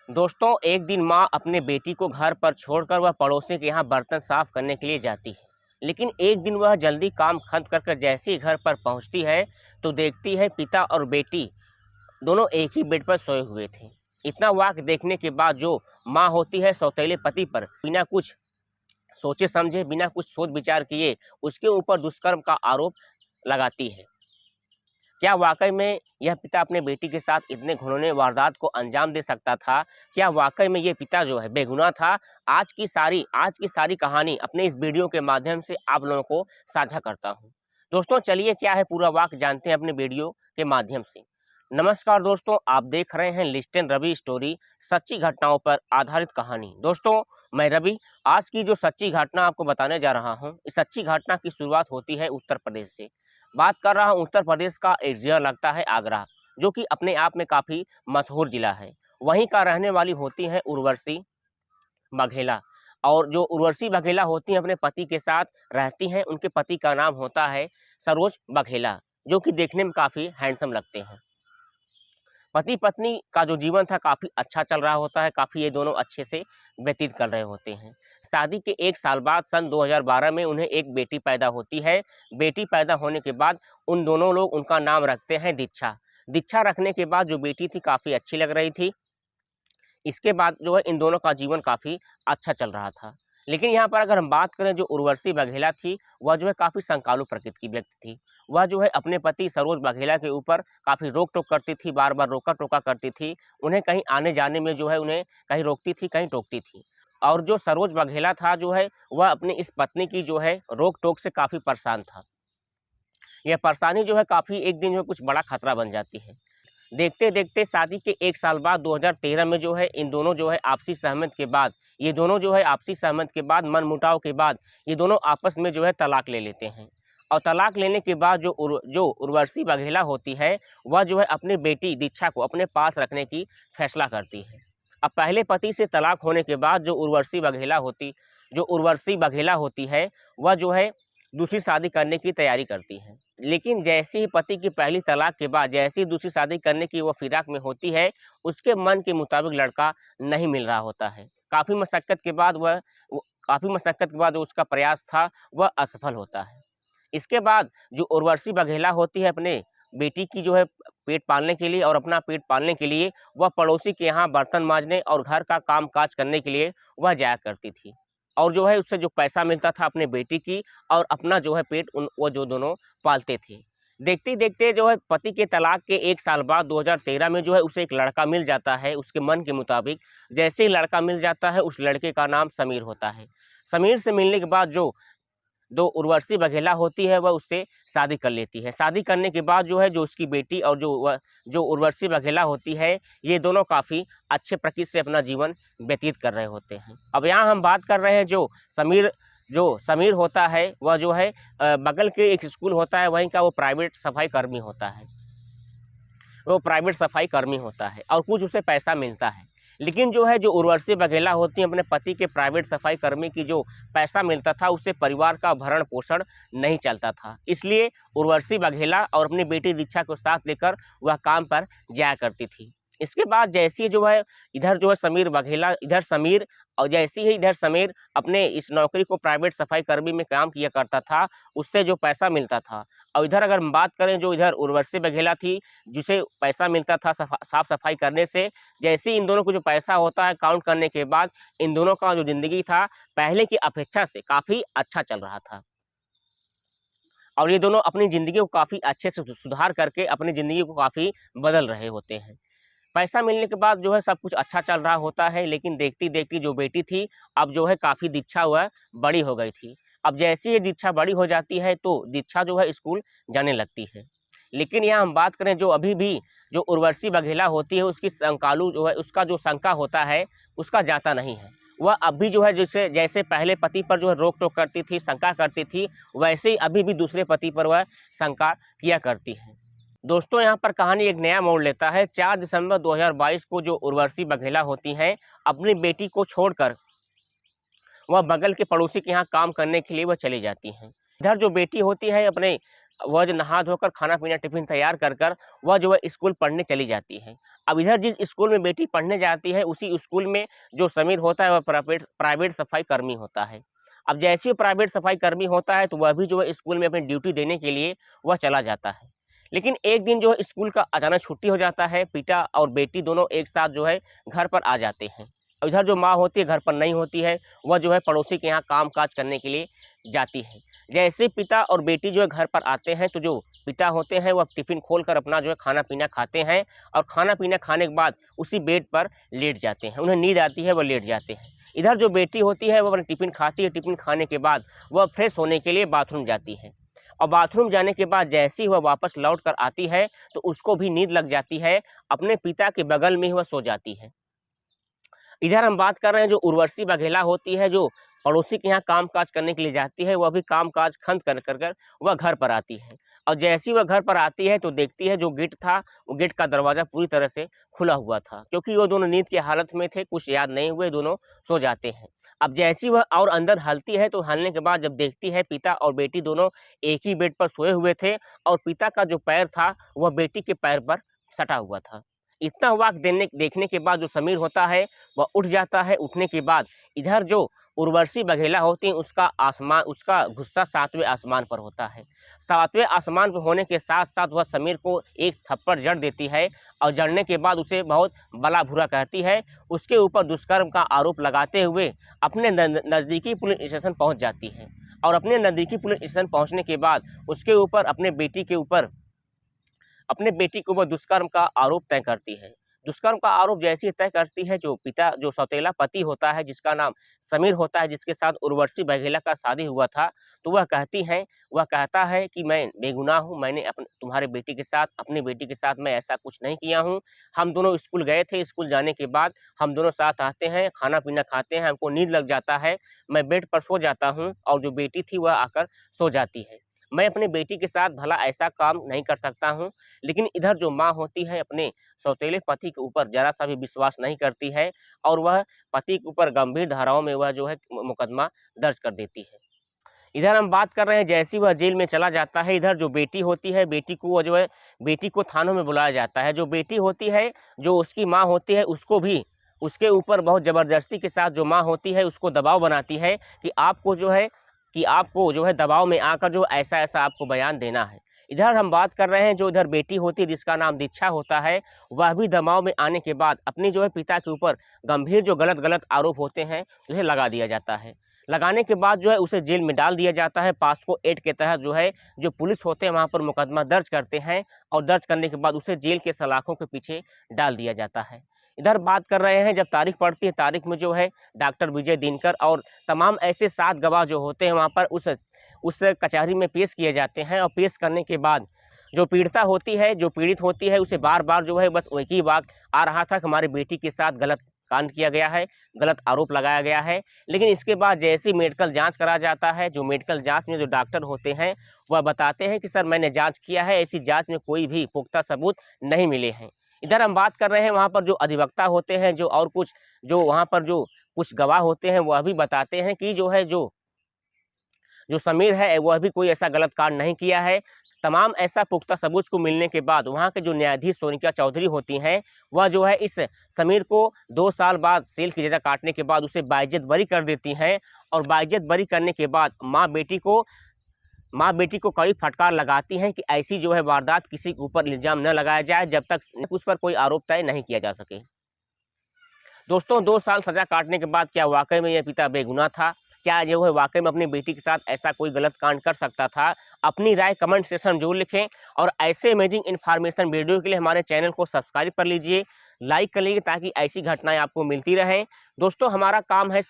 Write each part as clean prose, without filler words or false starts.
दोस्तों, एक दिन माँ अपने बेटी को घर पर छोड़कर वह पड़ोसी के यहाँ बर्तन साफ करने के लिए जाती है। लेकिन एक दिन वह जल्दी काम खत्म कर कर जैसे ही घर पर पहुँचती है तो देखती है पिता और बेटी दोनों एक ही बेड पर सोए हुए थे। इतना वाक़ देखने के बाद जो माँ होती है सौतेले पति पर बिना कुछ सोचे समझे, बिना कुछ सोच विचार किए उसके ऊपर दुष्कर्म का आरोप लगाती है। क्या वाक़ई में यह पिता अपने बेटी के साथ इतने घिनौने वारदात को अंजाम दे सकता था? क्या वाक़ई में ये पिता जो है बेगुनाह था? आज की सारी कहानी अपने इस वीडियो के माध्यम से आप लोगों को साझा करता हूँ। दोस्तों चलिए क्या है पूरा वाक़ जानते हैं अपने वीडियो के माध्यम से। नमस्कार दोस्तों, आप देख रहे हैं लिस्टन रवि स्टोरी, सच्ची घटनाओं पर आधारित कहानी। दोस्तों मैं रवि, आज की जो सच्ची घटना आपको बताने जा रहा हूँ, इस सच्ची घटना की शुरुआत होती है उत्तर प्रदेश से। बात कर रहा हूँ उत्तर प्रदेश का एक ज़िला लगता है आगरा, जो कि अपने आप में काफ़ी मशहूर ज़िला है। वहीं का रहने वाली होती हैं उर्वशी बघेला। और जो उर्वशी बघेला होती हैं अपने पति के साथ रहती हैं। उनके पति का नाम होता है सरोज बघेला, जो कि देखने में काफ़ी हैंडसम लगते हैं। पति पत्नी का जो जीवन था काफ़ी अच्छा चल रहा होता है, काफ़ी ये दोनों अच्छे से व्यतीत कर रहे होते हैं। शादी के 1 साल बाद सन 2012 में उन्हें एक बेटी पैदा होती है। बेटी पैदा होने के बाद उन दोनों लोग उनका नाम रखते हैं दीक्षा। दीक्षा रखने के बाद जो बेटी थी काफ़ी अच्छी लग रही थी। इसके बाद जो है इन दोनों का जीवन काफ़ी अच्छा चल रहा था। लेकिन यहाँ पर अगर हम बात करें जो उर्वशी बघेला थी, वह जो है काफ़ी संकालू प्रकृति की व्यक्ति थी। वह जो है अपने पति सरोज बघेला के ऊपर काफ़ी रोक-टोक करती थी, बार-बार रोका-टोका करती थी। उन्हें कहीं आने-जाने में जो है उन्हें कहीं रोकती थी, कहीं टोकती थी। और जो सरोज बघेला था जो है, वह अपनी इस पत्नी की जो है रोक-टोक से काफ़ी परेशान था। यह परेशानी जो है काफ़ी एक दिन जो है कुछ बड़ा खतरा बन जाती है। देखते-देखते शादी के 1 साल बाद 2013 में जो है इन दोनों जो है आपसी सहमति के बाद ये दोनों जो है आपसी सहमति के बाद मनमुटाव के बाद ये दोनों आपस में जो है तलाक ले लेते हैं। और तलाक लेने के बाद जो उर्वशी बघेला होती है, वह जो है अपनी बेटी दीक्षा को अपने पास रखने की फैसला करती है। अब पहले पति से तलाक होने के बाद जो उर्वशी बघेला होती है, वह जो है दूसरी शादी करने की तैयारी करती है। लेकिन जैसे ही पति की पहली तलाक के बाद जैसे ही दूसरी शादी करने की वो फिराक में होती है, उसके मन के मुताबिक लड़का नहीं मिल रहा होता है। काफ़ी मशक्कत के बाद जो उसका प्रयास था, वह असफल होता है। इसके बाद जो उर्वशी बघेला होती है अपने बेटी की जो है पेट पालने के लिए और अपना पेट पालने के लिए, वह पड़ोसी के यहाँ बर्तन माँजने और घर का काम-काज करने के लिए वह जाया करती थी। और जो है उससे जो पैसा मिलता था अपने बेटी की और अपना जो है पेट वो जो दोनों पालते थे। देखते-देखते जो है पति के तलाक के 1 साल बाद 2013 में जो है उसे एक लड़का मिल जाता है उसके मन के मुताबिक। जैसे ही लड़का मिल जाता है उस लड़के का नाम समीर होता है। समीर से मिलने के बाद जो उर्वशी बघेला होती है वह उससे शादी कर लेती है। शादी करने के बाद जो है जो उसकी बेटी और जो उर्वशी बघेला होती है, ये दोनों काफ़ी अच्छे प्रकृति से अपना जीवन व्यतीत कर रहे होते हैं। अब यहाँ हम बात कर रहे हैं जो समीर होता है, वह जो है बगल के एक स्कूल होता है वहीं का वो प्राइवेट सफाई कर्मी होता है। वो प्राइवेट सफाई कर्मी होता है और कुछ उसे पैसा मिलता है। लेकिन जो है जो उर्वशी बघेला होती है अपने पति के प्राइवेट सफाई कर्मी की जो पैसा मिलता था उससे परिवार का भरण-पोषण नहीं चलता था। इसलिए उर्वशी बघेला और अपनी बेटी दीक्षा को साथ लेकर वह काम पर जाया करती थी। इसके बाद जैसे ही जो है इधर जो है समीर और जैसे ही इधर समीर अपने इस नौकरी को प्राइवेट सफाई कर्मी में काम किया करता था, उससे जो पैसा मिलता था और इधर अगर हम बात करें जो इधर उर्वशी बघेला थी, जिसे पैसा मिलता था साफ-सफाई करने से, जैसे ही इन दोनों को जो पैसा होता है काउंट करने के बाद इन दोनों का जो ज़िंदगी था, पहले की अपेक्षा से काफ़ी अच्छा चल रहा था। और ये दोनों अपनी ज़िंदगी को काफ़ी अच्छे से सुधार करके अपनी ज़िंदगी को काफ़ी बदल रहे होते हैं। पैसा मिलने के बाद जो है सब कुछ अच्छा चल रहा होता है, लेकिन देखती-देखती जो बेटी थी, अब जो है काफ़ी दीक्षा वह बड़ी हो गई थी। अब जैसे ही दीक्षा बड़ी हो जाती है, तो दीक्षा जो है स्कूल जाने लगती है। लेकिन यहाँ हम बात करें जो अभी भी जो उर्वशी बघेला होती है, उसकी संकालू जो है उसका जो शंका होता है, उसका जाता नहीं है। वह अब भी जो है जैसे पहले पति पर जो है रोक-टोक करती थी, शंका करती थी, वैसे ही अभी भी दूसरे पति पर वह शंका किया करती है। दोस्तों यहाँ पर कहानी एक नया मोड़ लेता है। 4 दिसंबर 2022 को जो उर्वशी बघेला होती हैं, अपनी बेटी को छोड़कर वह बगल के पड़ोसी के यहाँ काम करने के लिए वह चली जाती हैं। इधर जो बेटी होती है वह जो नहा धोकर खाना-पीना टिफ़िन तैयार कर वह जो है स्कूल पढ़ने चली जाती है। अब इधर जिस स्कूल में बेटी पढ़ने जाती है उसी स्कूल में जो समीर होता है वह प्राइवेट सफाई कर्मी होता है। अब जैसे ही प्राइवेट सफाई कर्मी होता है तो वह भी जो है स्कूल में अपनी ड्यूटी देने के लिए वह चला जाता है। लेकिन एक दिन जो है स्कूल का अचानक छुट्टी हो जाता है, पिता और बेटी दोनों एक साथ जो है घर पर आ जाते हैं। और इधर जो माँ होती है घर पर नहीं होती है, वह जो है पड़ोसी के यहाँ काम काज करने के लिए जाती है। जैसे पिता और बेटी जो है घर पर आते हैं तो जो पिता होते हैं वह टिफ़िन खोलकर अपना जो है खाना पीना खाते हैं और खाना पीना खाने के बाद उसी बेड पर लेट जाते हैं। उन्हें नींद आती है, वह लेट जाते हैं। इधर जो बेटी होती है वह अपना टिफ़िन खाती है, टिफ़िन खाने के बाद वह फ्रेश होने के लिए बाथरूम जाती है और बाथरूम जाने के बाद जैसे ही वह वापस लौट कर आती है तो उसको भी नींद लग जाती है, अपने पिता के बगल में ही वह सो जाती है। इधर हम बात कर रहे हैं जो उर्वशी बघेला होती है, जो पड़ोसी के यहाँ काम-काज करने के लिए जाती है, वह भी काम-काज खत्म कर वह घर पर आती है। और जैसे ही वह घर पर आती है तो देखती है जो गेट था, वो गेट का दरवाज़ा पूरी तरह से खुला हुआ था, क्योंकि वो दोनों नींद की हालत में थे, कुछ याद नहीं हुए, दोनों सो जाते हैं। अब जैसे ही वह और अंदर हलती है तो हलने के बाद जब देखती है पिता और बेटी दोनों एक ही बेड पर सोए हुए थे और पिता का जो पैर था वह बेटी के पैर पर सटा हुआ था। इतना वाक़ देखने के बाद जो समीर होता है वह उठ जाता है। उठने के बाद इधर जो उर्वशी बघेला होती है उसका गुस्सा 7वें आसमान पर होता है। 7वें आसमान पर होने के साथ-साथ वह समीर को एक थप्पड़ जड़ देती है और जड़ने के बाद उसे बहुत भला-बुरा कहती है। उसके ऊपर दुष्कर्म का आरोप लगाते हुए अपने नज़दीकी पुलिस स्टेशन पहुँच जाती है और अपने नज़दीकी पुलिस स्टेशन पहुँचने के बाद उसके ऊपर अपने बेटी के ऊपर दुष्कर्म का आरोप तय करती है। दुष्कर्म का आरोप जैसे ही तय करती है जो सौतेला पति होता है जिसका नाम समीर होता है, जिसके साथ उर्वशी बघेला का शादी हुआ था, तो वह कहता है कि मैं बेगुनाह हूँ, मैंने अपनी बेटी के साथ मैं ऐसा कुछ नहीं किया हूँ। हम दोनों स्कूल गए थे, स्कूल जाने के बाद हम दोनों साथ आते हैं, खाना-पीना खाते हैं, हमको नींद लग जाता है, मैं बेड पर सो जाता हूँ और जो बेटी थी वह आकर सो जाती है। मैं अपनी बेटी के साथ भला ऐसा काम नहीं कर सकता हूँ, लेकिन इधर जो माँ होती है अपने सौतेले पति के ऊपर ज़रा-सा भी विश्वास नहीं करती है और वह पति के ऊपर गंभीर धाराओं में वह जो है मुकदमा दर्ज कर देती है। इधर हम बात कर रहे हैं जैसे ही वह जेल में चला जाता है, इधर जो बेटी होती है बेटी को थानों में बुलाया जाता है। जो बेटी होती है, जो उसकी माँ होती है उसको भी उसके ऊपर बहुत ज़बरदस्ती के साथ जो माँ होती है उसको दबाव बनाती है कि आपको जो है दबाव में आकर जो ऐसा-ऐसा आपको बयान देना है। इधर हम बात कर रहे हैं जो इधर बेटी होती है जिसका नाम दीक्षा होता है, वह भी दबाव में आने के बाद अपनी जो है पिता के ऊपर गंभीर जो गलत आरोप होते हैं उसे लगा दिया जाता है। लगाने के बाद जो है उसे जेल में डाल दिया जाता है। पॉस्को एक्ट के तहत जो है जो पुलिस होते हैं वहाँ पर मुकदमा दर्ज करते हैं और दर्ज करने के बाद उसे जेल के सलाखों के पीछे डाल दिया जाता है। इधर बात कर रहे हैं जब तारीख पड़ती है, तारीख में जो है डॉक्टर विजय दिनकर और तमाम ऐसे 7 गवाह जो होते हैं वहाँ पर उस कचहरी में पेश किए जाते हैं और पेश करने के बाद जो पीड़ित होती है उसे बार-बार जो है बस एक ही वाक़ आ रहा था कि हमारी बेटी के साथ गलत कांड किया गया है, गलत आरोप लगाया गया है। लेकिन इसके बाद जैसे ही मेडिकल जाँच करा जाता है, जो मेडिकल जाँच में जो डॉक्टर होते हैं, वह बताते हैं कि सर मैंने जाँच किया है, ऐसी जाँच में कोई भी पुख्ता सबूत नहीं मिले हैं। इधर हम बात कर रहे हैं वहाँ पर जो अधिवक्ता होते हैं जो वहाँ पर जो कुछ गवाह होते हैं वह भी बताते हैं कि जो समीर है वह भी कोई ऐसा गलत कांड नहीं किया है। तमाम ऐसा पुख्ता सबूत को मिलने के बाद वहाँ के जो न्यायाधीश सोनिका चौधरी होती हैं, वह जो है इस समीर को 2 साल बाद जेल की सज़ा काटने के बाद उसे बाइज्जत बरी कर देती हैं और बाइज्जत बरी करने के बाद माँ बेटी को कड़ी फटकार लगाती हैं कि ऐसी जो है वारदात किसी के ऊपर इल्ज़ाम न लगाया जाए जब तक उस पर कोई आरोप तय नहीं किया जा सके। दोस्तों 2 साल सज़ा काटने के बाद क्या वाक़ई में यह पिता बेगुनाह था? क्या जो है वाक़ई में अपनी बेटी के साथ ऐसा कोई गलत कांड कर सकता था? अपनी राय कमेंट सेक्शन में ज़रूर लिखें और ऐसे अमेजिंग इन्फॉर्मेशन वीडियो के लिए हमारे चैनल को सब्सक्राइब कर लीजिए, लाइक कर लीजिए ताकि ऐसी घटनाएं आपको मिलती रहें। दोस्तों हमारा काम है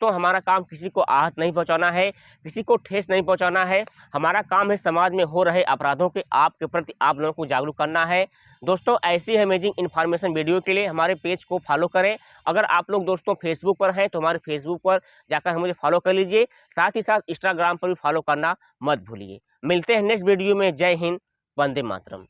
हमारा काम किसी को आहत नहीं पहुंचाना है, किसी को ठेस नहीं पहुंचाना है। हमारा काम है समाज में हो रहे अपराधों के आपके प्रति आप लोगों को जागरूक करना है। दोस्तों ऐसी अमेजिंग इन्फॉर्मेशन वीडियो के लिए हमारे पेज को फॉलो करें। अगर आप लोग दोस्तों फेसबुक पर हैं तो हमारे फेसबुक पर जाकर मुझे फॉलो कर लीजिए, साथ ही साथ इंस्टाग्राम पर भी फॉलो करना मत भूलिए। मिलते हैं नेक्स्ट वीडियो में। जय हिंद, वंदे मातरम।